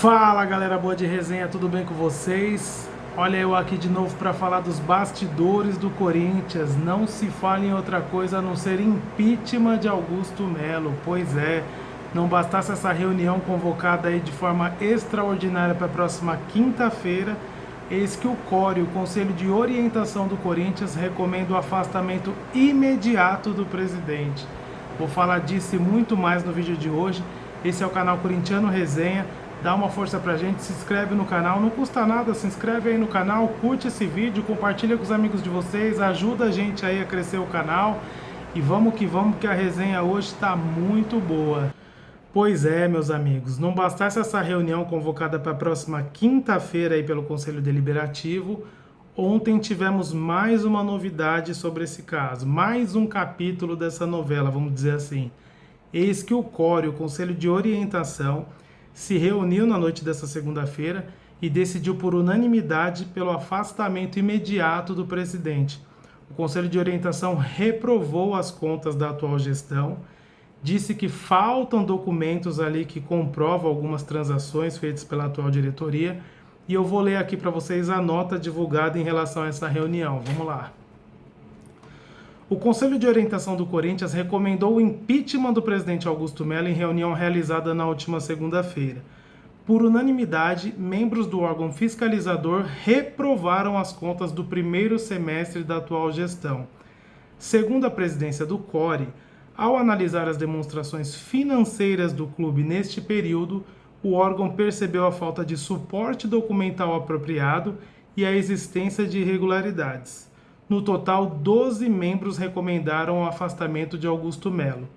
Fala galera boa de resenha, tudo bem com vocês? Olha eu aqui de novo para falar dos bastidores do Corinthians. Não se fala em outra coisa a não ser impeachment de Augusto Melo. Pois é, não bastasse essa reunião convocada aí de forma extraordinária para a próxima quinta-feira, eis que o CORE, o Conselho de Orientação do Corinthians, recomenda o afastamento imediato do presidente. Vou falar disso e muito mais no vídeo de hoje. Esse é o canal Corintiano Resenha. Dá uma força pra gente, se inscreve no canal, não custa nada, se inscreve aí no canal, curte esse vídeo, compartilha com os amigos de vocês, ajuda a gente aí a crescer o canal e vamos que a resenha hoje está muito boa. Pois é, meus amigos, não bastasse essa reunião convocada para a próxima quinta-feira aí pelo Conselho Deliberativo, ontem tivemos mais uma novidade sobre esse caso, mais um capítulo dessa novela, vamos dizer assim. Eis que o CORE, o Conselho de Orientação, se reuniu na noite dessa segunda-feira e decidiu por unanimidade pelo afastamento imediato do presidente. O Conselho de Orientação reprovou as contas da atual gestão, disse que faltam documentos ali que comprovam algumas transações feitas pela atual diretoria, e eu vou ler aqui para vocês a nota divulgada em relação a essa reunião. Vamos lá. O Conselho de Orientação do Corinthians recomendou o impeachment do presidente Augusto Melo em reunião realizada na última segunda-feira. Por unanimidade, membros do órgão fiscalizador reprovaram as contas do primeiro semestre da atual gestão. Segundo a presidência do CORE, ao analisar as demonstrações financeiras do clube neste período, o órgão percebeu a falta de suporte documental apropriado e a existência de irregularidades. No total, 12 membros recomendaram o afastamento de Augusto Melo.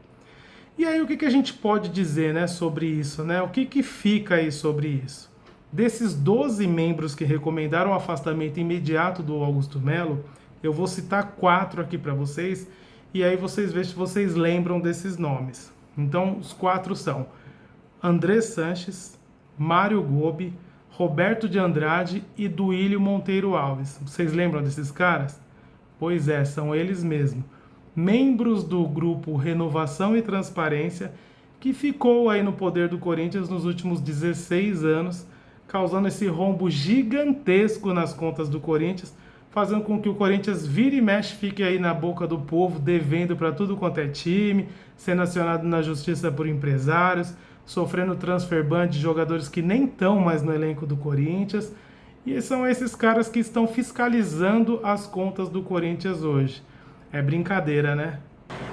E aí, o que a gente pode dizer, né, sobre isso? Né? O que fica aí sobre isso? Desses 12 membros que recomendaram o afastamento imediato do Augusto Melo, eu vou citar 4 aqui para vocês, e aí vocês vejam se vocês lembram desses nomes. Então, os 4 são André Sanches, Mário Gobi, Roberto de Andrade e Duílio Monteiro Alves. Vocês lembram desses caras? Pois é, são eles mesmos, membros do grupo Renovação e Transparência, que ficou aí no poder do Corinthians nos últimos 16 anos, causando esse rombo gigantesco nas contas do Corinthians, fazendo com que o Corinthians vire e mexe, fique aí na boca do povo, devendo para tudo quanto é time, sendo acionado na justiça por empresários, sofrendo transfer ban de jogadores que nem estão mais no elenco do Corinthians. E são esses caras que estão fiscalizando as contas do Corinthians hoje. É brincadeira, né?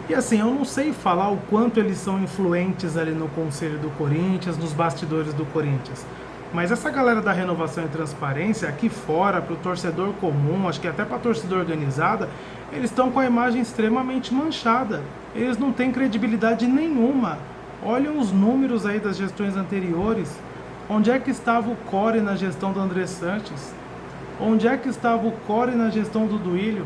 E assim, eu não sei falar o quanto eles são influentes ali no Conselho do Corinthians, nos bastidores do Corinthians. Mas essa galera da Renovação e Transparência, aqui fora, para o torcedor comum, acho que até para a torcida organizada, eles estão com a imagem extremamente manchada. Eles não têm credibilidade nenhuma. Olhem os números aí das gestões anteriores. Onde é que estava o CORE na gestão do André Sanches? Onde é que estava o CORE na gestão do Duílio?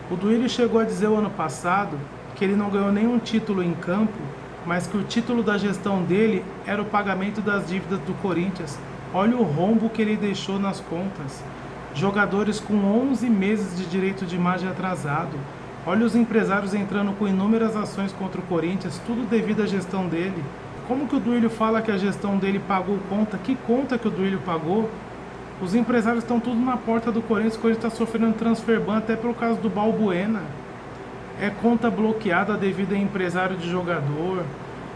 O Duílio chegou a dizer o ano passado que ele não ganhou nenhum título em campo, mas que o título da gestão dele era o pagamento das dívidas do Corinthians. Olha o rombo que ele deixou nas contas. Jogadores com 11 meses de direito de imagem atrasado. Olha os empresários entrando com inúmeras ações contra o Corinthians, tudo devido à gestão dele. Como que o Duílio fala que a gestão dele pagou conta? Que conta que o Duílio pagou? Os empresários estão tudo na porta do Corinthians, o Corinthians está sofrendo transfer ban até pelo caso do Balbuena. É conta bloqueada devido a empresário de jogador.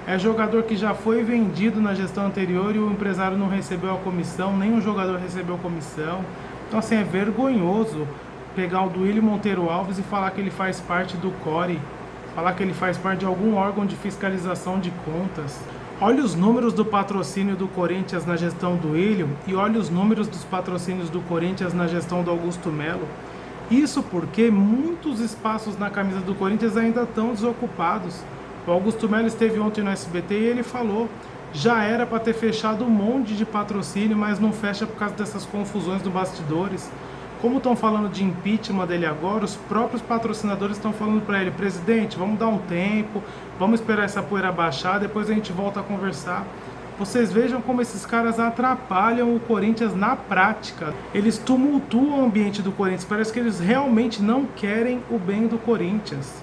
É jogador que já foi vendido na gestão anterior e o empresário não recebeu a comissão, nem o jogador recebeu a comissão. Então assim, é vergonhoso pegar o Duílio Monteiro Alves e falar que ele faz parte do CORE, falar que ele faz parte de algum órgão de fiscalização de contas. Olha os números do patrocínio do Corinthians na gestão do Duílio e olha os números dos patrocínios do Corinthians na gestão do Augusto Melo. Isso porque muitos espaços na camisa do Corinthians ainda estão desocupados. O Augusto Melo esteve ontem no SBT e ele falou, já era para ter fechado um monte de patrocínio, mas não fecha por causa dessas confusões dos bastidores. Como estão falando de impeachment dele agora, os próprios patrocinadores estão falando para ele, presidente, vamos dar um tempo, vamos esperar essa poeira baixar, depois a gente volta a conversar. Vocês vejam como esses caras atrapalham o Corinthians na prática. Eles tumultuam o ambiente do Corinthians, parece que eles realmente não querem o bem do Corinthians.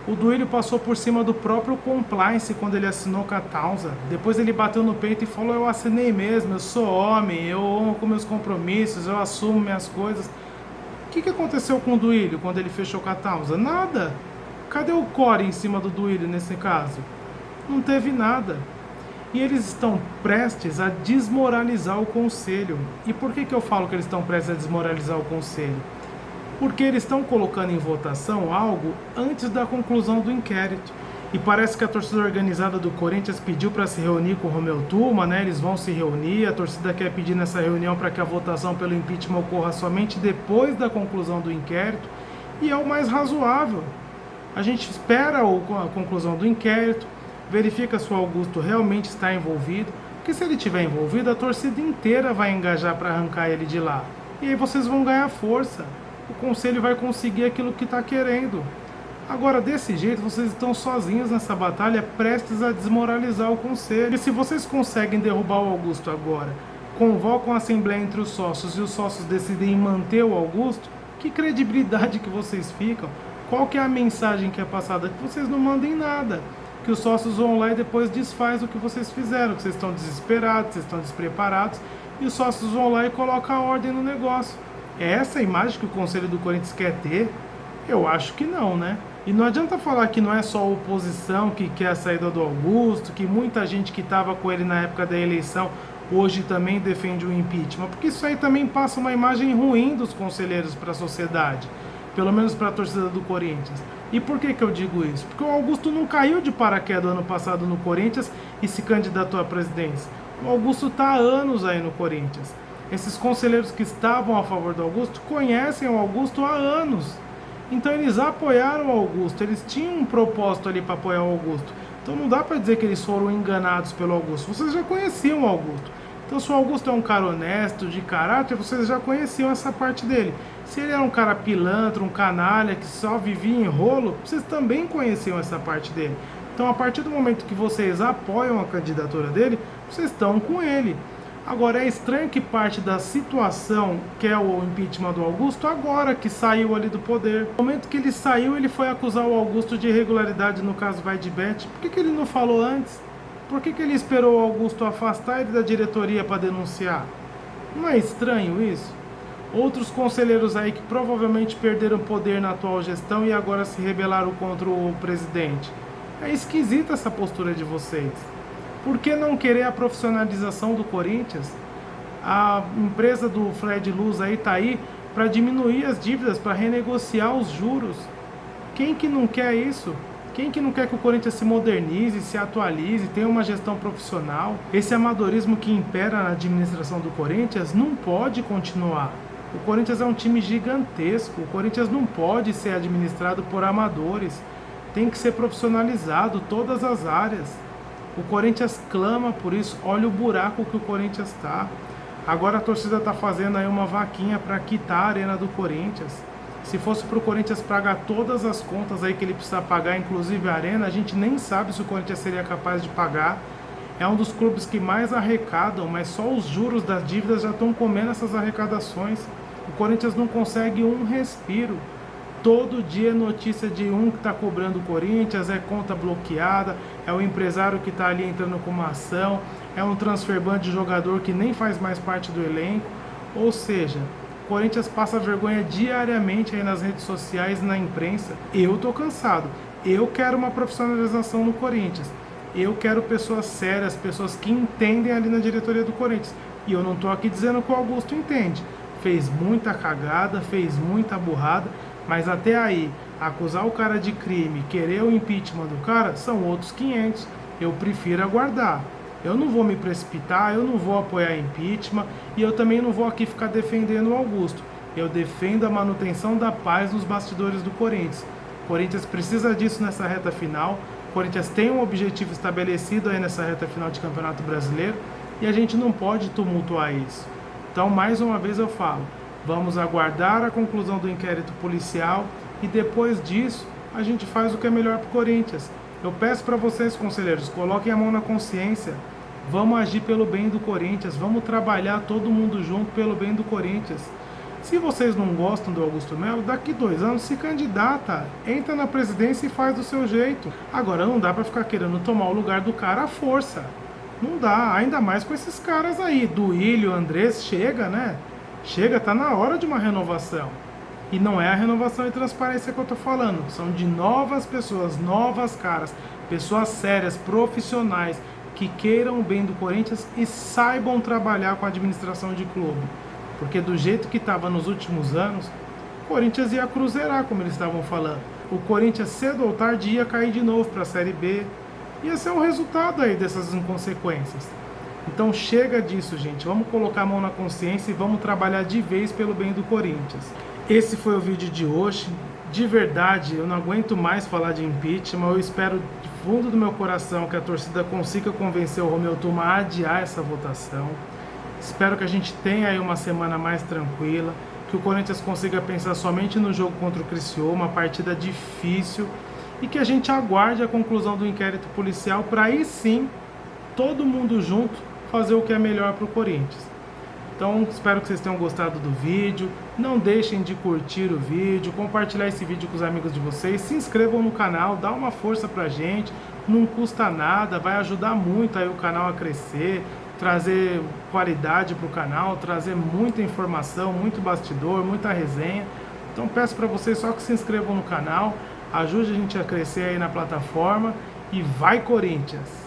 O Duílio passou por cima do próprio compliance quando ele assinou com a Taunza. Depois ele bateu no peito e falou: eu assinei mesmo, eu sou homem, eu honro meus compromissos, eu assumo minhas coisas. O que aconteceu com o Duílio quando ele fechou com a Taunza? Nada. Cadê o core em cima do Duílio nesse caso? Não teve nada. E eles estão prestes a desmoralizar o conselho. E por que eu falo que eles estão prestes a desmoralizar o conselho? Porque eles estão colocando em votação algo antes da conclusão do inquérito. E parece que a torcida organizada do Corinthians pediu para se reunir com o Romeu Tuma, né? Eles vão se reunir, a torcida quer pedir nessa reunião para que a votação pelo impeachment ocorra somente depois da conclusão do inquérito, e é o mais razoável. A gente espera a conclusão do inquérito, verifica se o Augusto realmente está envolvido, porque se ele estiver envolvido, a torcida inteira vai engajar para arrancar ele de lá. E aí vocês vão ganhar força. O conselho vai conseguir aquilo que está querendo. Agora, desse jeito, vocês estão sozinhos nessa batalha, prestes a desmoralizar o conselho. E se vocês conseguem derrubar o Augusto agora, convocam a assembleia entre os sócios e os sócios decidem manter o Augusto, que credibilidade que vocês ficam? Qual que é a mensagem que é passada? Que vocês não mandem nada. Que os sócios vão lá e depois desfaz o que vocês fizeram, que vocês estão desesperados, vocês estão despreparados, e os sócios vão lá e colocam a ordem no negócio. É essa a imagem que o Conselho do Corinthians quer ter? Eu acho que não, né? E não adianta falar que não é só a oposição que quer a saída do Augusto, que muita gente que estava com ele na época da eleição hoje também defende o impeachment, porque isso aí também passa uma imagem ruim dos conselheiros para a sociedade, pelo menos para a torcida do Corinthians. E por que eu digo isso? Porque o Augusto não caiu de paraquedas ano passado no Corinthians e se candidatou à presidência. O Augusto está há anos aí no Corinthians. Esses conselheiros que estavam a favor do Augusto conhecem o Augusto há anos. Então eles apoiaram o Augusto, eles tinham um propósito ali para apoiar o Augusto. Então não dá para dizer que eles foram enganados pelo Augusto. Vocês já conheciam o Augusto. Então se o Augusto é um cara honesto, de caráter, vocês já conheciam essa parte dele. Se ele era um cara pilantra, um canalha, que só vivia em rolo, vocês também conheciam essa parte dele. Então a partir do momento que vocês apoiam a candidatura dele, vocês estão com ele. Agora, é estranho que parte da situação, que é o impeachment do Augusto, agora que saiu ali do poder. No momento que ele saiu, ele foi acusar o Augusto de irregularidade no caso Vaidbet. Por que ele não falou antes? Por que ele esperou o Augusto afastar ele da diretoria para denunciar? Não é estranho isso? Outros conselheiros aí que provavelmente perderam poder na atual gestão e agora se rebelaram contra o presidente. É esquisita essa postura de vocês. Por que não querer a profissionalização do Corinthians? A empresa do Fred Luz aí está aí para diminuir as dívidas, para renegociar os juros. Quem que não quer isso? Quem que não quer que o Corinthians se modernize, se atualize, tenha uma gestão profissional? Esse amadorismo que impera na administração do Corinthians não pode continuar. O Corinthians é um time gigantesco. O Corinthians não pode ser administrado por amadores. Tem que ser profissionalizado, todas as áreas. O Corinthians clama por isso. Olha o buraco que o Corinthians está. Agora a torcida está fazendo aí uma vaquinha para quitar a arena do Corinthians. Se fosse para o Corinthians pagar todas as contas aí que ele precisa pagar, inclusive a arena, a gente nem sabe se o Corinthians seria capaz de pagar. É um dos clubes que mais arrecadam, mas só os juros das dívidas já estão comendo essas arrecadações. O Corinthians não consegue um respiro. Todo dia é notícia de um que está cobrando o Corinthians, é conta bloqueada, é o empresário que está ali entrando com uma ação, é um transfer ban de jogador que nem faz mais parte do elenco. Ou seja, o Corinthians passa vergonha diariamente aí nas redes sociais e na imprensa. Eu tô cansado. Eu quero uma profissionalização no Corinthians. Eu quero pessoas sérias, pessoas que entendem ali na diretoria do Corinthians. E eu não tô aqui dizendo que o Augusto entende. Fez muita cagada, fez muita burrada, mas até aí, acusar o cara de crime, querer o impeachment do cara, são outros 500. Eu prefiro aguardar. Eu não vou me precipitar, eu não vou apoiar impeachment e eu também não vou aqui ficar defendendo o Augusto. Eu defendo a manutenção da paz nos bastidores do Corinthians. O Corinthians precisa disso nessa reta final. O Corinthians tem um objetivo estabelecido aí nessa reta final de Campeonato Brasileiro e a gente não pode tumultuar isso. Então, mais uma vez eu falo, vamos aguardar a conclusão do inquérito policial e depois disso a gente faz o que é melhor para o Corinthians. Eu peço para vocês, conselheiros, coloquem a mão na consciência. Vamos agir pelo bem do Corinthians, vamos trabalhar todo mundo junto pelo bem do Corinthians. Se vocês não gostam do Augusto Melo, daqui 2 anos se candidata, entra na presidência e faz do seu jeito. Agora não dá para ficar querendo tomar o lugar do cara à força. Não dá, ainda mais com esses caras aí, Duílio, Andrés, chega, né? Chega, tá na hora de uma renovação. E não é a renovação e transparência que eu tô falando, são de novas pessoas, novas caras, pessoas sérias, profissionais, que queiram o bem do Corinthians e saibam trabalhar com a administração de clube. Porque do jeito que estava nos últimos anos, o Corinthians ia cruzeirar, como eles estavam falando. O Corinthians cedo ou tarde ia cair de novo para a Série B. Ia ser um resultado aí dessas inconsequências. Então chega disso, gente. Vamos colocar a mão na consciência e vamos trabalhar de vez pelo bem do Corinthians. Esse foi o vídeo de hoje. De verdade, eu não aguento mais falar de impeachment. Eu espero de fundo do meu coração que a torcida consiga convencer o Romeu Tuma a adiar essa votação. Espero que a gente tenha aí uma semana mais tranquila, que o Corinthians consiga pensar somente no jogo contra o Criciúma, uma partida difícil, e que a gente aguarde a conclusão do inquérito policial para aí sim, todo mundo junto, fazer o que é melhor para o Corinthians. Então, espero que vocês tenham gostado do vídeo. Não deixem de curtir o vídeo, compartilhar esse vídeo com os amigos de vocês. Se inscrevam no canal, dá uma força pra gente. Não custa nada, vai ajudar muito aí o canal a crescer, trazer qualidade pro canal, trazer muita informação, muito bastidor, muita resenha. Então, peço para vocês só que se inscrevam no canal, ajude a gente a crescer aí na plataforma e vai Corinthians!